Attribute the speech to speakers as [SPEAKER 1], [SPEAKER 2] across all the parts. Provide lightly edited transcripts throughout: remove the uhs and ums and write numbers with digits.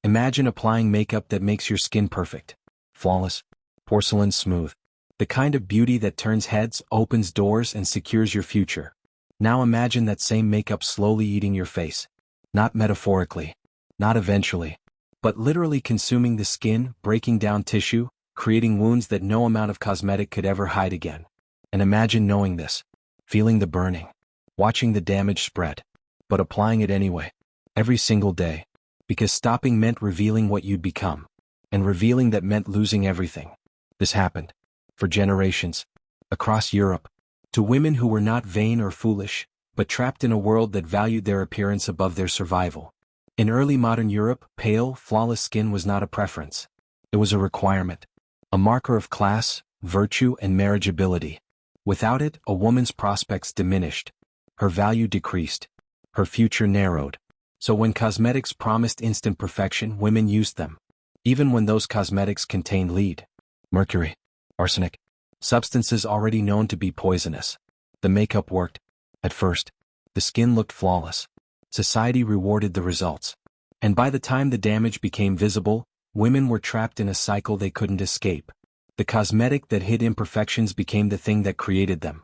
[SPEAKER 1] Imagine applying makeup that makes your skin perfect, flawless, porcelain smooth. The kind of beauty that turns heads, opens doors, and secures your future. Now imagine that same makeup slowly eating your face. Not metaphorically, not eventually, but literally consuming the skin, breaking down tissue, creating wounds that no amount of cosmetic could ever hide again. And imagine knowing this, feeling the burning, watching the damage spread, but applying it anyway, every single day. Because stopping meant revealing what you'd become, and revealing that meant losing everything. This happened, for generations, across Europe, to women who were not vain or foolish, but trapped in a world that valued their appearance above their survival. In early modern Europe, pale, flawless skin was not a preference. It was a requirement, a marker of class, virtue, and marriageability. Without it, a woman's prospects diminished, her value decreased, her future narrowed. So when cosmetics promised instant perfection, women used them, even when those cosmetics contained lead, mercury, arsenic, substances already known to be poisonous. The makeup worked. At first, the skin looked flawless. Society rewarded the results. And by the time the damage became visible, women were trapped in a cycle they couldn't escape. The cosmetic that hid imperfections became the thing that created them.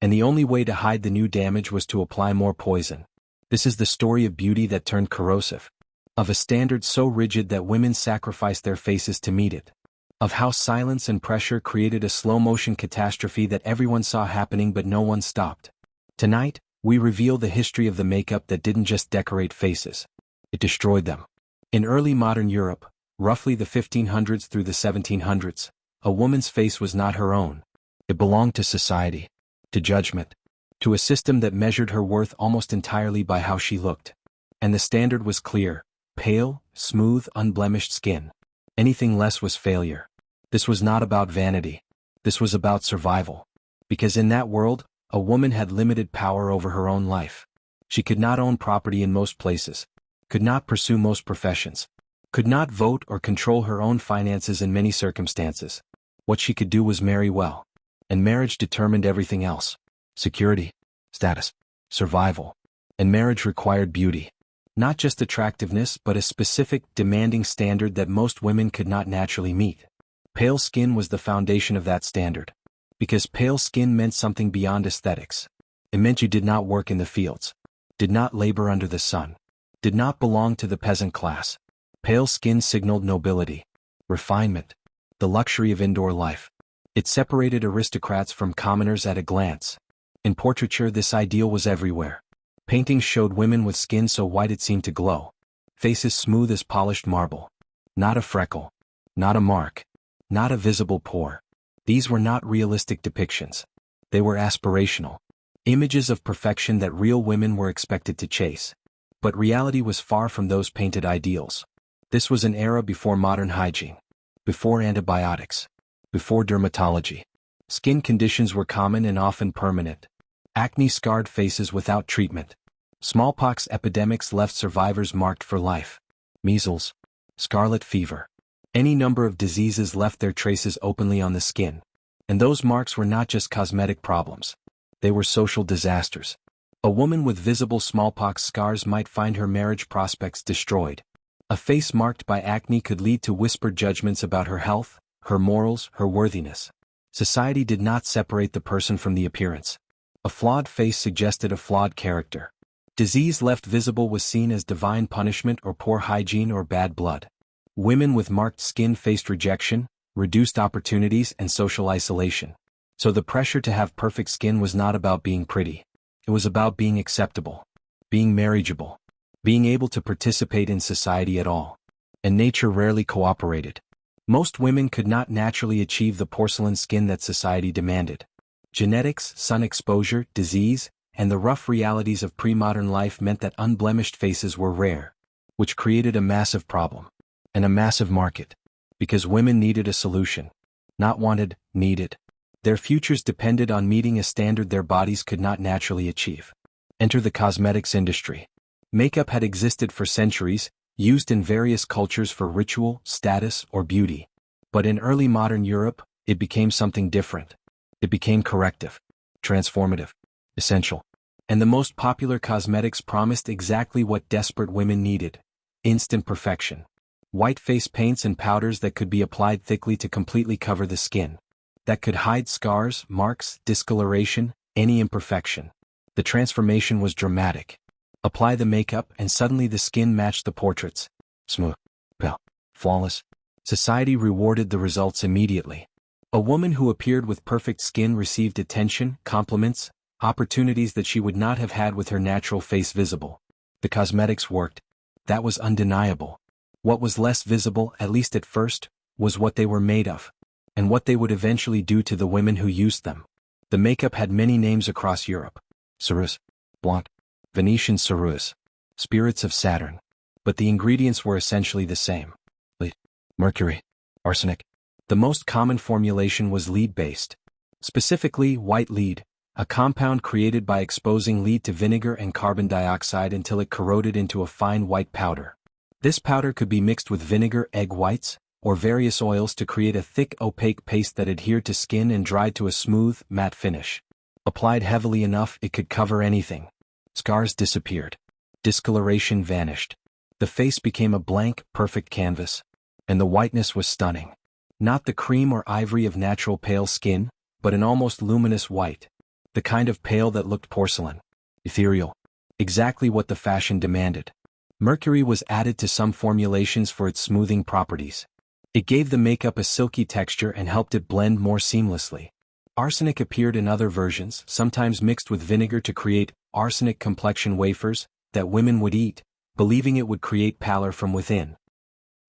[SPEAKER 1] And the only way to hide the new damage was to apply more poison. This is the story of beauty that turned corrosive. Of a standard so rigid that women sacrificed their faces to meet it. Of how silence and pressure created a slow-motion catastrophe that everyone saw happening but no one stopped. Tonight, we reveal the history of the makeup that didn't just decorate faces. It destroyed them. In early modern Europe, roughly the 1500s through the 1700s, a woman's face was not her own. It belonged to society, to judgment, to a system that measured her worth almost entirely by how she looked. And the standard was clear: pale, smooth, unblemished skin. Anything less was failure. This was not about vanity. This was about survival. Because in that world, a woman had limited power over her own life. She could not own property in most places, could not pursue most professions, could not vote or control her own finances in many circumstances. What she could do was marry well. And marriage determined everything else. Security, status, survival. And marriage required beauty. Not just attractiveness, but a specific, demanding standard that most women could not naturally meet. Pale skin was the foundation of that standard. Because pale skin meant something beyond aesthetics. It meant you did not work in the fields, did not labor under the sun, did not belong to the peasant class. Pale skin signaled nobility, refinement, the luxury of indoor life. It separated aristocrats from commoners at a glance. In portraiture, this ideal was everywhere. Paintings showed women with skin so white it seemed to glow. Faces smooth as polished marble. Not a freckle. Not a mark. Not a visible pore. These were not realistic depictions. They were aspirational. Images of perfection that real women were expected to chase. But reality was far from those painted ideals. This was an era before modern hygiene. Before antibiotics. Before dermatology. Skin conditions were common and often permanent. Acne-scarred faces without treatment. Smallpox epidemics left survivors marked for life. Measles. Scarlet fever. Any number of diseases left their traces openly on the skin. And those marks were not just cosmetic problems. They were social disasters. A woman with visible smallpox scars might find her marriage prospects destroyed. A face marked by acne could lead to whispered judgments about her health, her morals, her worthiness. Society did not separate the person from the appearance. A flawed face suggested a flawed character. Disease left visible was seen as divine punishment or poor hygiene or bad blood. Women with marked skin faced rejection, reduced opportunities, and social isolation. So the pressure to have perfect skin was not about being pretty. It was about being acceptable, being marriageable, being able to participate in society at all. And nature rarely cooperated. Most women could not naturally achieve the porcelain skin that society demanded. Genetics, sun exposure, disease, and the rough realities of pre-modern life meant that unblemished faces were rare, which created a massive problem. And a massive market. Because women needed a solution. Not wanted, needed. Their futures depended on meeting a standard their bodies could not naturally achieve. Enter the cosmetics industry. Makeup had existed for centuries, used in various cultures for ritual, status, or beauty. But in early modern Europe, it became something different. It became corrective, transformative, essential. And the most popular cosmetics promised exactly what desperate women needed: instant perfection. White face paints and powders that could be applied thickly to completely cover the skin. That could hide scars, marks, discoloration, any imperfection. The transformation was dramatic. Apply the makeup and suddenly the skin matched the portraits. Smooth, pale, flawless. Society rewarded the results immediately. A woman who appeared with perfect skin received attention, compliments, opportunities that she would not have had with her natural face visible. The cosmetics worked. That was undeniable. What was less visible, at least at first, was what they were made of, and what they would eventually do to the women who used them. The makeup had many names across Europe. Ceruse, Blanc, Venetian ceruse, spirits of Saturn. But the ingredients were essentially the same. Lead, mercury, arsenic. The most common formulation was lead-based. Specifically, white lead, a compound created by exposing lead to vinegar and carbon dioxide until it corroded into a fine white powder. This powder could be mixed with vinegar, egg whites, or various oils to create a thick, opaque paste that adhered to skin and dried to a smooth, matte finish. Applied heavily enough, it could cover anything. Scars disappeared. Discoloration vanished. The face became a blank, perfect canvas. And the whiteness was stunning. Not the cream or ivory of natural pale skin, but an almost luminous white. The kind of pale that looked porcelain. Ethereal. Exactly what the fashion demanded. Mercury was added to some formulations for its smoothing properties. It gave the makeup a silky texture and helped it blend more seamlessly. Arsenic appeared in other versions, sometimes mixed with vinegar to create arsenic complexion wafers that women would eat, believing it would create pallor from within.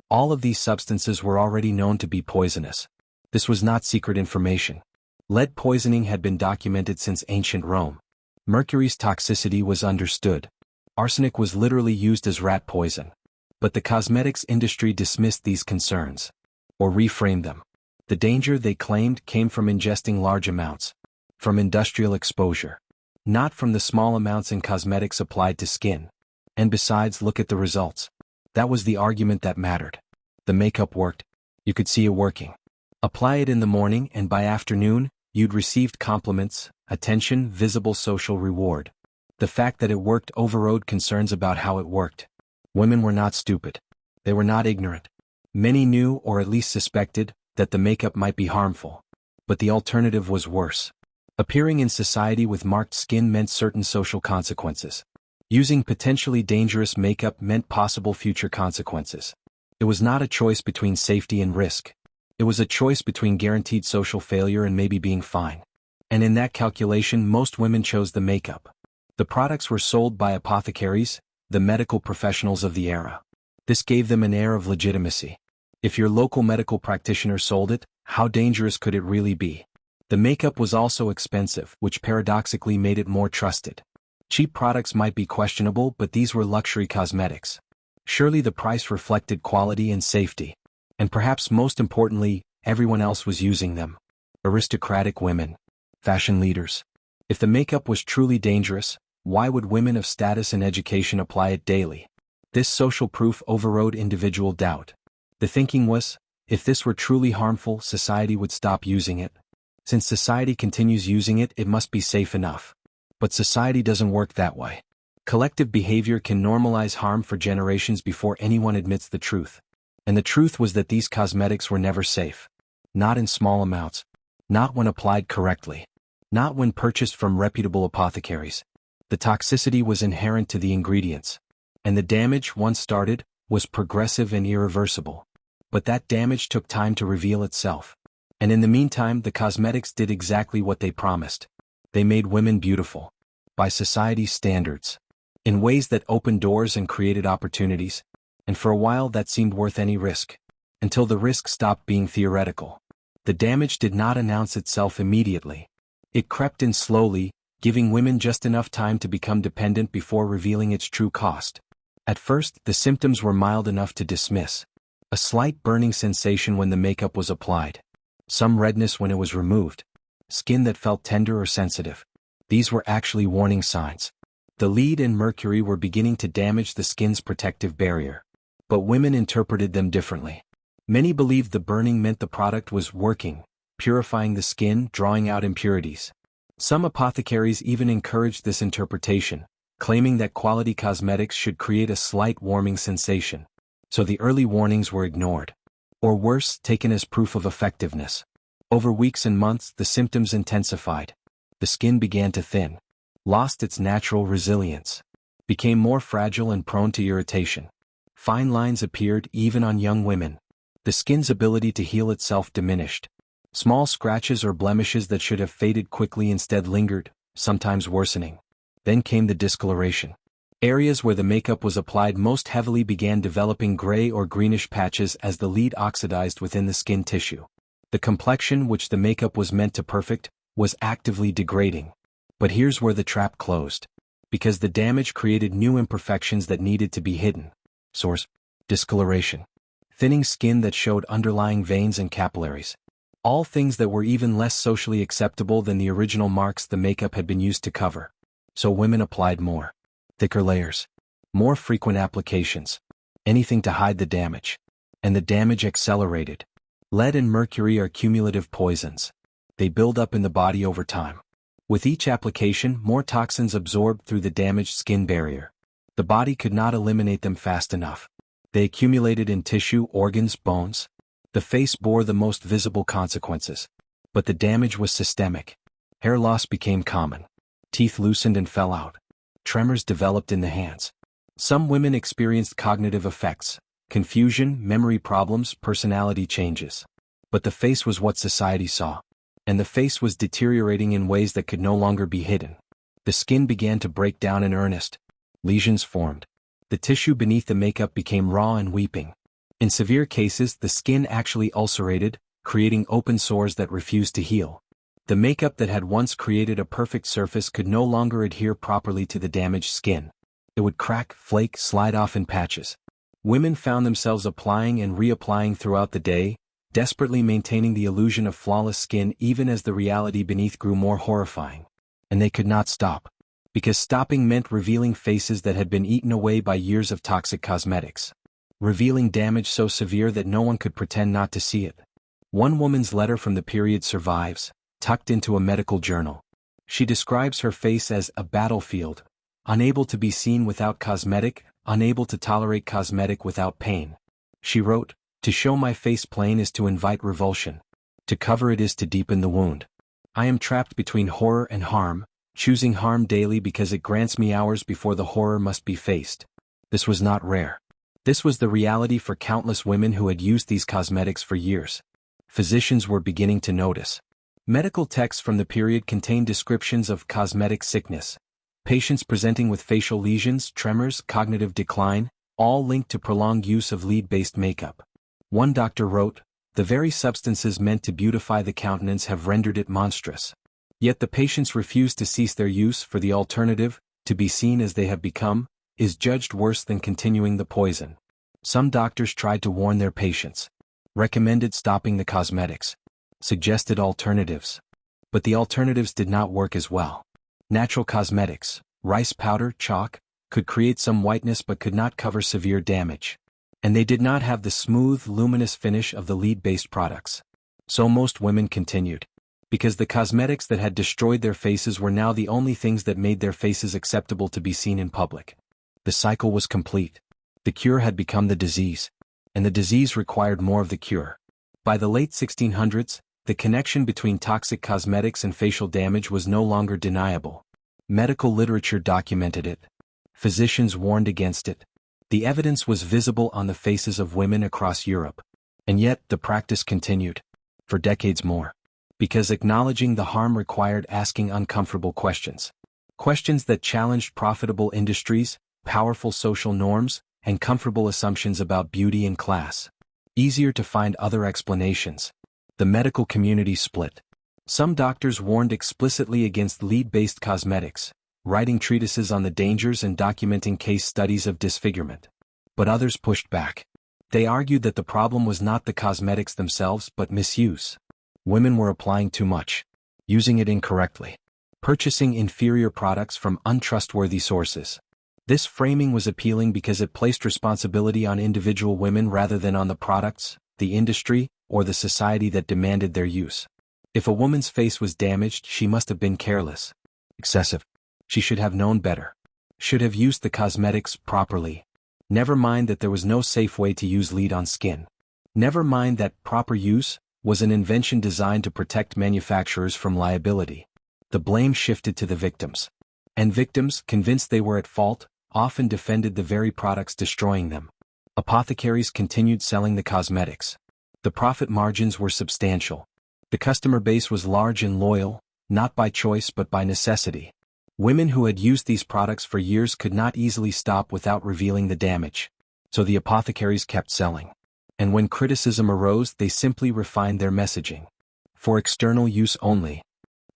[SPEAKER 1] All of these substances were already known to be poisonous. This was not secret information. Lead poisoning had been documented since ancient Rome. Mercury's toxicity was understood. Arsenic was literally used as rat poison. But the cosmetics industry dismissed these concerns. Or reframed them. The danger, they claimed, came from ingesting large amounts. From industrial exposure. Not from the small amounts in cosmetics applied to skin. And besides, look at the results. That was the argument that mattered. The makeup worked. You could see it working. Apply it in the morning and by afternoon, you'd received compliments, attention, visible social reward. The fact that it worked overrode concerns about how it worked. Women were not stupid. They were not ignorant. Many knew, or at least suspected, that the makeup might be harmful. But the alternative was worse. Appearing in society with marked skin meant certain social consequences. Using potentially dangerous makeup meant possible future consequences. It was not a choice between safety and risk. It was a choice between guaranteed social failure and maybe being fine. And in that calculation, most women chose the makeup. The products were sold by apothecaries, the medical professionals of the era. This gave them an air of legitimacy. If your local medical practitioner sold it, how dangerous could it really be? The makeup was also expensive, which paradoxically made it more trusted. Cheap products might be questionable, but these were luxury cosmetics. Surely the price reflected quality and safety. And perhaps most importantly, everyone else was using them. Aristocratic women. Fashion leaders. If the makeup was truly dangerous, why would women of status and education apply it daily? This social proof overrode individual doubt. The thinking was, if this were truly harmful, society would stop using it. Since society continues using it, it must be safe enough. But society doesn't work that way. Collective behavior can normalize harm for generations before anyone admits the truth. And the truth was that these cosmetics were never safe. Not in small amounts. Not when applied correctly. Not when purchased from reputable apothecaries. The toxicity was inherent to the ingredients. And the damage, once started, was progressive and irreversible. But that damage took time to reveal itself. And in the meantime, the cosmetics did exactly what they promised. They made women beautiful. By society's standards. In ways that opened doors and created opportunities. And for a while that seemed worth any risk. Until the risk stopped being theoretical. The damage did not announce itself immediately. It crept in slowly, giving women just enough time to become dependent before revealing its true cost. At first, the symptoms were mild enough to dismiss. A slight burning sensation when the makeup was applied. Some redness when it was removed. Skin that felt tender or sensitive. These were actually warning signs. The lead and mercury were beginning to damage the skin's protective barrier. But women interpreted them differently. Many believed the burning meant the product was working, purifying the skin, drawing out impurities. Some apothecaries even encouraged this interpretation, claiming that quality cosmetics should create a slight warming sensation. So the early warnings were ignored. Or worse, taken as proof of effectiveness. Over weeks and months, the symptoms intensified. The skin began to thin, lost its natural resilience, became more fragile and prone to irritation. Fine lines appeared even on young women. The skin's ability to heal itself diminished. Small scratches or blemishes that should have faded quickly instead lingered, sometimes worsening. Then came the discoloration. Areas where the makeup was applied most heavily began developing gray or greenish patches as the lead oxidized within the skin tissue. The complexion, which the makeup was meant to perfect, was actively degrading. But here's where the trap closed. Because the damage created new imperfections that needed to be hidden. Source: discoloration. Thinning skin that showed underlying veins and capillaries. All things that were even less socially acceptable than the original marks the makeup had been used to cover. So women applied more. Thicker layers. More frequent applications. Anything to hide the damage. And the damage accelerated. Lead and mercury are cumulative poisons. They build up in the body over time. With each application, more toxins absorbed through the damaged skin barrier. The body could not eliminate them fast enough. They accumulated in tissue, organs, bones. The face bore the most visible consequences. But the damage was systemic. Hair loss became common. Teeth loosened and fell out. Tremors developed in the hands. Some women experienced cognitive effects, confusion, memory problems, personality changes. But the face was what society saw. And the face was deteriorating in ways that could no longer be hidden. The skin began to break down in earnest. Lesions formed. The tissue beneath the makeup became raw and weeping. In severe cases, the skin actually ulcerated, creating open sores that refused to heal. The makeup that had once created a perfect surface could no longer adhere properly to the damaged skin. It would crack, flake, slide off in patches. Women found themselves applying and reapplying throughout the day, desperately maintaining the illusion of flawless skin even as the reality beneath grew more horrifying. And they could not stop. Because stopping meant revealing faces that had been eaten away by years of toxic cosmetics. Revealing damage so severe that no one could pretend not to see it. One woman's letter from the period survives, tucked into a medical journal. She describes her face as a battlefield, unable to be seen without cosmetic, unable to tolerate cosmetic without pain. She wrote, "To show my face plain is to invite revulsion. To cover it is to deepen the wound. I am trapped between horror and harm, choosing harm daily because it grants me hours before the horror must be faced." This was not rare. This was the reality for countless women who had used these cosmetics for years. Physicians were beginning to notice. Medical texts from the period contained descriptions of cosmetic sickness. Patients presenting with facial lesions, tremors, cognitive decline, all linked to prolonged use of lead-based makeup. One doctor wrote, "The very substances meant to beautify the countenance have rendered it monstrous. Yet the patients refuse to cease their use, for the alternative, to be seen as they have become, is judged worse than continuing the poison." Some doctors tried to warn their patients, recommended stopping the cosmetics, suggested alternatives. But the alternatives did not work as well. Natural cosmetics, rice powder, chalk, could create some whiteness but could not cover severe damage. And they did not have the smooth, luminous finish of the lead-based products. So most women continued. Because the cosmetics that had destroyed their faces were now the only things that made their faces acceptable to be seen in public. The cycle was complete. The cure had become the disease. And the disease required more of the cure. By the late 1600s, the connection between toxic cosmetics and facial damage was no longer deniable. Medical literature documented it. Physicians warned against it. The evidence was visible on the faces of women across Europe. And yet, the practice continued. For decades more. Because acknowledging the harm required asking uncomfortable questions. Questions that challenged profitable industries, powerful social norms, and comfortable assumptions about beauty and class. Easier to find other explanations. The medical community split. Some doctors warned explicitly against lead-based cosmetics, writing treatises on the dangers and documenting case studies of disfigurement. But others pushed back. They argued that the problem was not the cosmetics themselves but misuse. Women were applying too much, using it incorrectly, purchasing inferior products from untrustworthy sources. This framing was appealing because it placed responsibility on individual women rather than on the products, the industry, or the society that demanded their use. If a woman's face was damaged, she must have been careless, excessive. She should have known better. Should have used the cosmetics properly. Never mind that there was no safe way to use lead on skin. Never mind that proper use was an invention designed to protect manufacturers from liability. The blame shifted to the victims. And victims, convinced they were at fault, often defended the very products destroying them. Apothecaries continued selling the cosmetics. The profit margins were substantial. The customer base was large and loyal, not by choice but by necessity. Women who had used these products for years could not easily stop without revealing the damage. So the apothecaries kept selling. And when criticism arose, they simply refined their messaging. For external use only.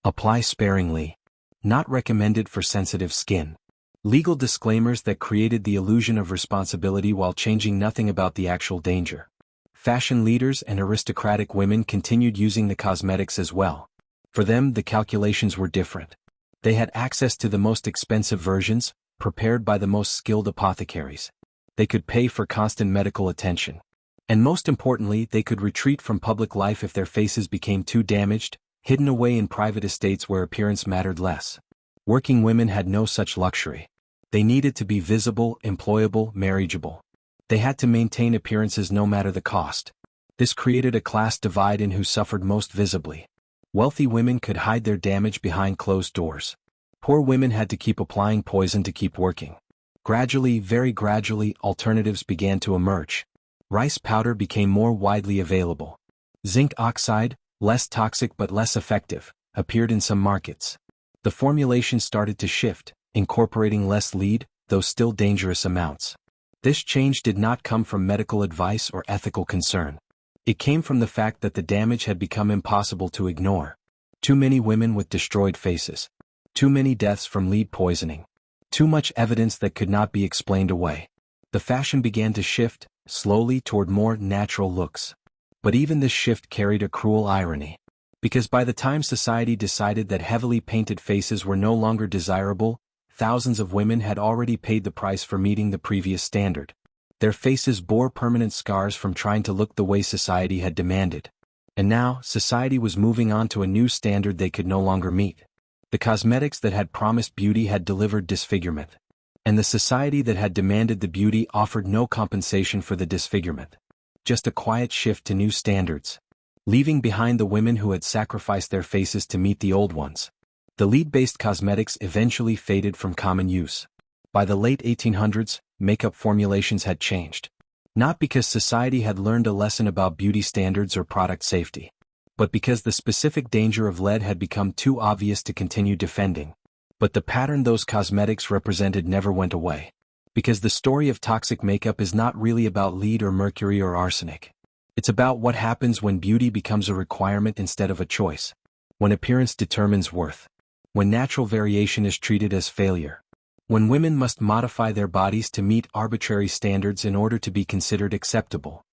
[SPEAKER 1] Apply sparingly. Not recommended for sensitive skin. Legal disclaimers that created the illusion of responsibility while changing nothing about the actual danger. Fashion leaders and aristocratic women continued using the cosmetics as well. For them, the calculations were different. They had access to the most expensive versions, prepared by the most skilled apothecaries. They could pay for constant medical attention. And most importantly, they could retreat from public life if their faces became too damaged, hidden away in private estates where appearance mattered less. Working women had no such luxury. They needed to be visible, employable, marriageable. They had to maintain appearances no matter the cost. This created a class divide in who suffered most visibly. Wealthy women could hide their damage behind closed doors. Poor women had to keep applying poison to keep working. Gradually, very gradually, alternatives began to emerge. Rice powder became more widely available. Zinc oxide, less toxic but less effective, appeared in some markets. The formulation started to shift, incorporating less lead, though still dangerous amounts. This change did not come from medical advice or ethical concern. It came from the fact that the damage had become impossible to ignore. Too many women with destroyed faces. Too many deaths from lead poisoning. Too much evidence that could not be explained away. The fashion began to shift, slowly, toward more natural looks. But even this shift carried a cruel irony. Because by the time society decided that heavily painted faces were no longer desirable, thousands of women had already paid the price for meeting the previous standard. Their faces bore permanent scars from trying to look the way society had demanded. And now, society was moving on to a new standard they could no longer meet. The cosmetics that had promised beauty had delivered disfigurement. And the society that had demanded the beauty offered no compensation for the disfigurement. Just a quiet shift to new standards. Leaving behind the women who had sacrificed their faces to meet the old ones. The lead-based cosmetics eventually faded from common use. By the late 1800s, makeup formulations had changed. Not because society had learned a lesson about beauty standards or product safety, but because the specific danger of lead had become too obvious to continue defending. But the pattern those cosmetics represented never went away. Because the story of toxic makeup is not really about lead or mercury or arsenic. It's about what happens when beauty becomes a requirement instead of a choice. When appearance determines worth. When natural variation is treated as failure. When women must modify their bodies to meet arbitrary standards in order to be considered acceptable.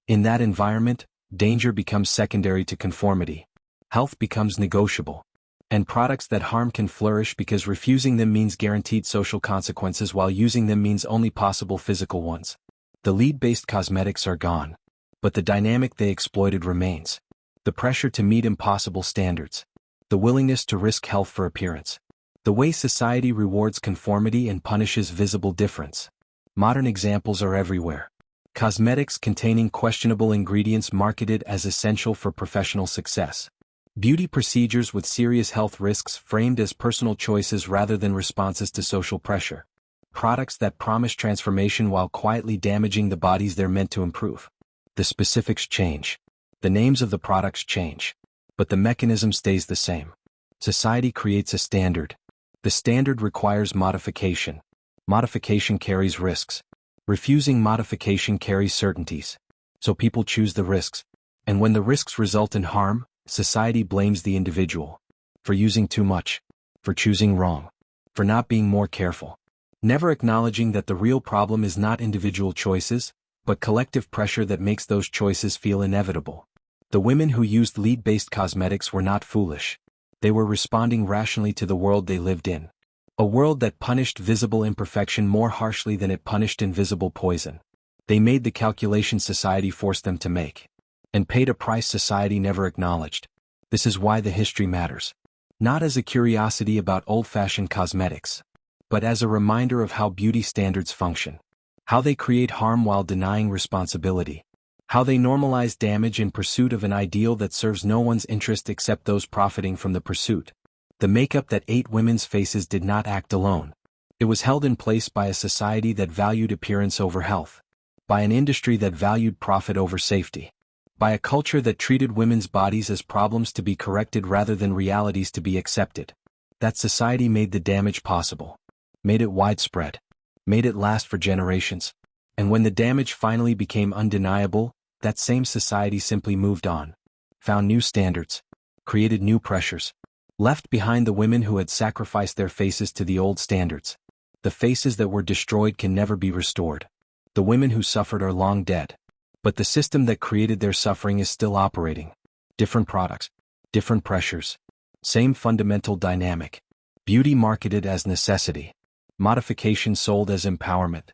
[SPEAKER 1] In that environment, danger becomes secondary to conformity. Health becomes negotiable. And products that harm can flourish because refusing them means guaranteed social consequences while using them means only possible physical ones. The lead-based cosmetics are gone. But the dynamic they exploited remains. The pressure to meet impossible standards. The willingness to risk health for appearance. The way society rewards conformity and punishes visible difference. Modern examples are everywhere. Cosmetics containing questionable ingredients marketed as essential for professional success. Beauty procedures with serious health risks framed as personal choices rather than responses to social pressure. Products that promise transformation while quietly damaging the bodies they're meant to improve. The specifics change. The names of the products change. But the mechanism stays the same. Society creates a standard. The standard requires modification. Modification carries risks. Refusing modification carries certainties. So people choose the risks. And when the risks result in harm, society blames the individual. For using too much. For choosing wrong. For not being more careful. Never acknowledging that the real problem is not individual choices, but collective pressure that makes those choices feel inevitable. The women who used lead-based cosmetics were not foolish. They were responding rationally to the world they lived in. A world that punished visible imperfection more harshly than it punished invisible poison. They made the calculation society forced them to make. And paid a price society never acknowledged. This is why the history matters. Not as a curiosity about old-fashioned cosmetics, but as a reminder of how beauty standards function. How they create harm while denying responsibility. How they normalize damage in pursuit of an ideal that serves no one's interest except those profiting from the pursuit. The makeup that ate women's faces did not act alone. It was held in place by a society that valued appearance over health. By an industry that valued profit over safety. By a culture that treated women's bodies as problems to be corrected rather than realities to be accepted. That society made the damage possible. Made it widespread. Made it last for generations. And when the damage finally became undeniable, that same society simply moved on. Found new standards. Created new pressures. Left behind the women who had sacrificed their faces to the old standards. The faces that were destroyed can never be restored. The women who suffered are long dead. But the system that created their suffering is still operating. Different products. Different pressures. Same fundamental dynamic. Beauty marketed as necessity. Modification sold as empowerment.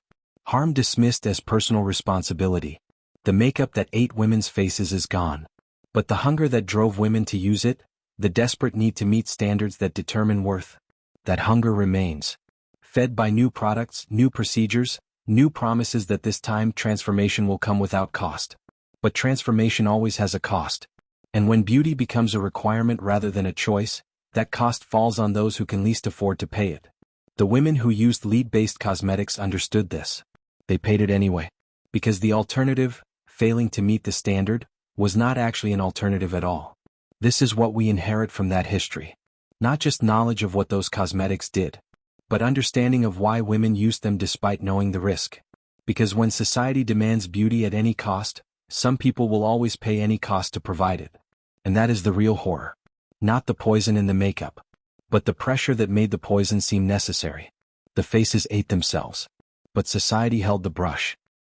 [SPEAKER 1] Harm dismissed as personal responsibility. The makeup that ate women's faces is gone. But the hunger that drove women to use it, the desperate need to meet standards that determine worth, that hunger remains. Fed by new products, new procedures, new promises that this time transformation will come without cost. But transformation always has a cost. And when beauty becomes a requirement rather than a choice, that cost falls on those who can least afford to pay it. The women who used lead-based cosmetics understood this. They paid it anyway. Because the alternative, failing to meet the standard, was not actually an alternative at all. This is what we inherit from that history. Not just knowledge of what those cosmetics did, but understanding of why women used them despite knowing the risk. Because when society demands beauty at any cost, some people will always pay any cost to provide it. And that is the real horror. Not the poison in the makeup, but the pressure that made the poison seem necessary. The faces ate themselves. But society held the brush.